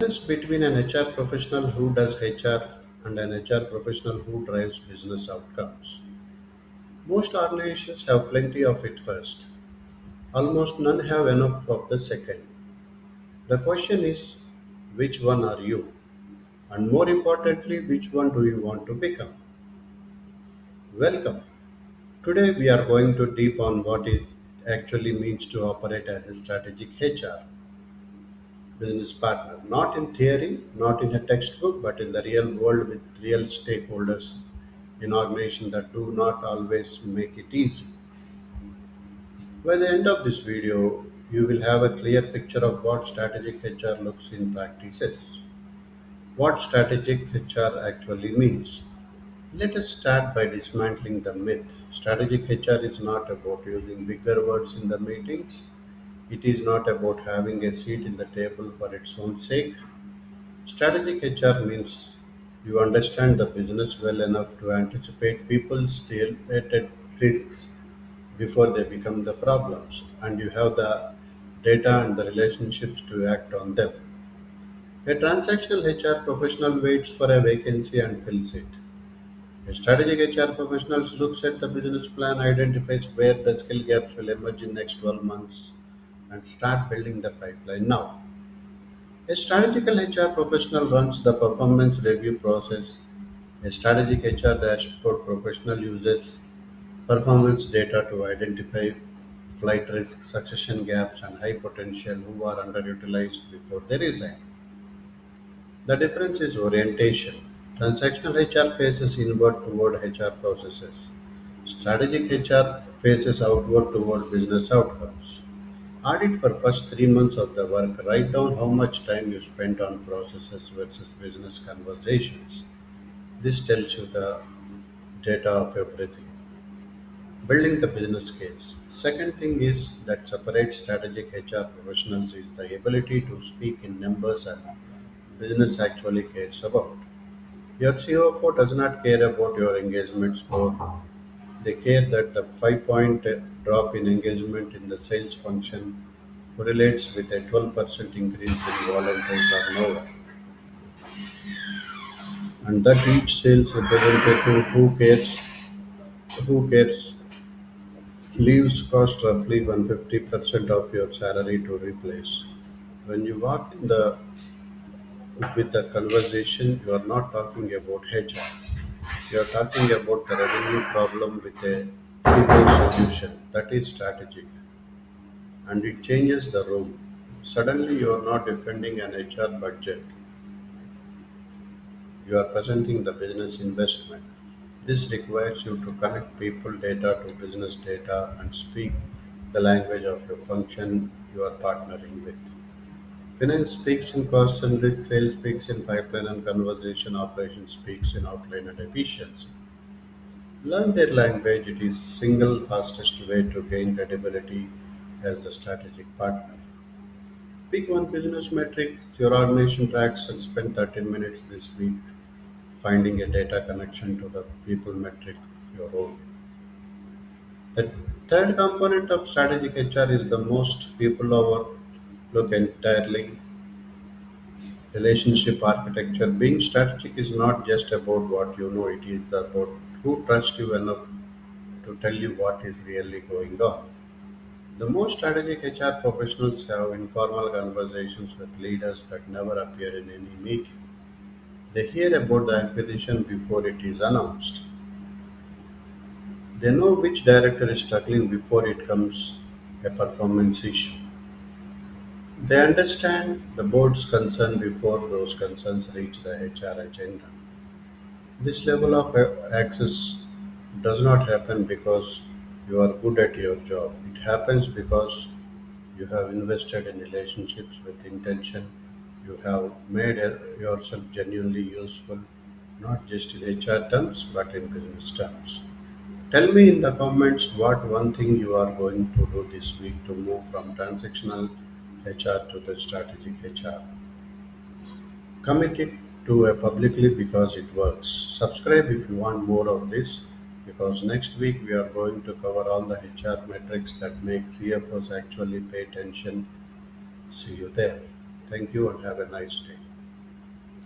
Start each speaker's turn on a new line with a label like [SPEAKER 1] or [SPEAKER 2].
[SPEAKER 1] Difference between an HR professional who does HR and an HR professional who drives business outcomes. Most organizations have plenty of it first. Almost none have enough of the second. The question is, which one are you? And more importantly, which one do you want to become? Welcome. Today we are going to deep on what it actually means to operate as a strategic HR business partner. Not in theory, not in a textbook, but in the real world with real stakeholders in organizations that do not always make it easy. By the end of this video, you will have a clear picture of what strategic HR looks in practices, what strategic HR actually means. Let us start by dismantling the myth. Strategic HR is not about using bigger words in the meetings. It is not about having a seat in the table for its own sake. Strategic HR means you understand the business well enough to anticipate people's related risks before they become the problems, and you have the data and the relationships to act on them. A transactional HR professional waits for a vacancy and fills it. A strategic HR professional looks at the business plan, identifies where the skill gaps will emerge in next 12 months, and start building the pipeline now. A strategical HR professional runs the performance review process. A strategic HR dashboard professional uses performance data to identify flight risk, succession gaps, and high potential who are underutilized before they resign. The difference is orientation. Transactional HR faces inward toward HR processes. Strategic HR faces outward toward business outcomes. Audit for first 3 months of the work. Write down how much time you spent on processes versus business conversations. This tells you the data of everything. Building the business case. Second thing is that separates strategic HR professionals is the ability to speak in numbers and business actually cares about. Your CFO does not care about your engagement score. They care that the 5-point drop in engagement in the sales function correlates with a 12% increase in voluntary turnover, and that each sales representative who cares leaves cost roughly 150% of your salary to replace. When you walk in the with the conversation, you are not talking about HR. You are talking about the revenue problem with a people solution that is strategic, and it changes the room. Suddenly, you are not defending an HR budget, you are presenting the business investment. This requires you to connect people data to business data and speak the language of your function you are partnering with. Finance speaks in cost and risk, sales speaks in pipeline and conversation, operations speaks in outline and efficiency. Learn their language, it is single fastest way to gain credibility as the strategic partner. Pick one business metric your organization tracks and spend 13 minutes this week finding a data connection to the people metric your own. The third component of strategic HR is the most people overlook entirely relationship architecture. Being strategic is not just about what you know, it is about who trusts you enough to tell you what is really going on. The most strategic HR professionals have informal conversations with leaders that never appear in any meeting. They hear about the acquisition before it is announced. They know which director is struggling before it becomes a performance issue. They understand the board's concern before those concerns reach the HR agenda. This level of access does not happen because you are good at your job. It happens because you have invested in relationships with intention. You have made yourself genuinely useful, not just in HR terms but in business terms. Tell me in the comments what one thing you are going to do this week to move from transactional HR to the strategic HR. Commit it to a publicly because it works. Subscribe if you want more of this because next week we are going to cover all the HR metrics that make CFOs actually pay attention. See you there. Thank you and have a nice day.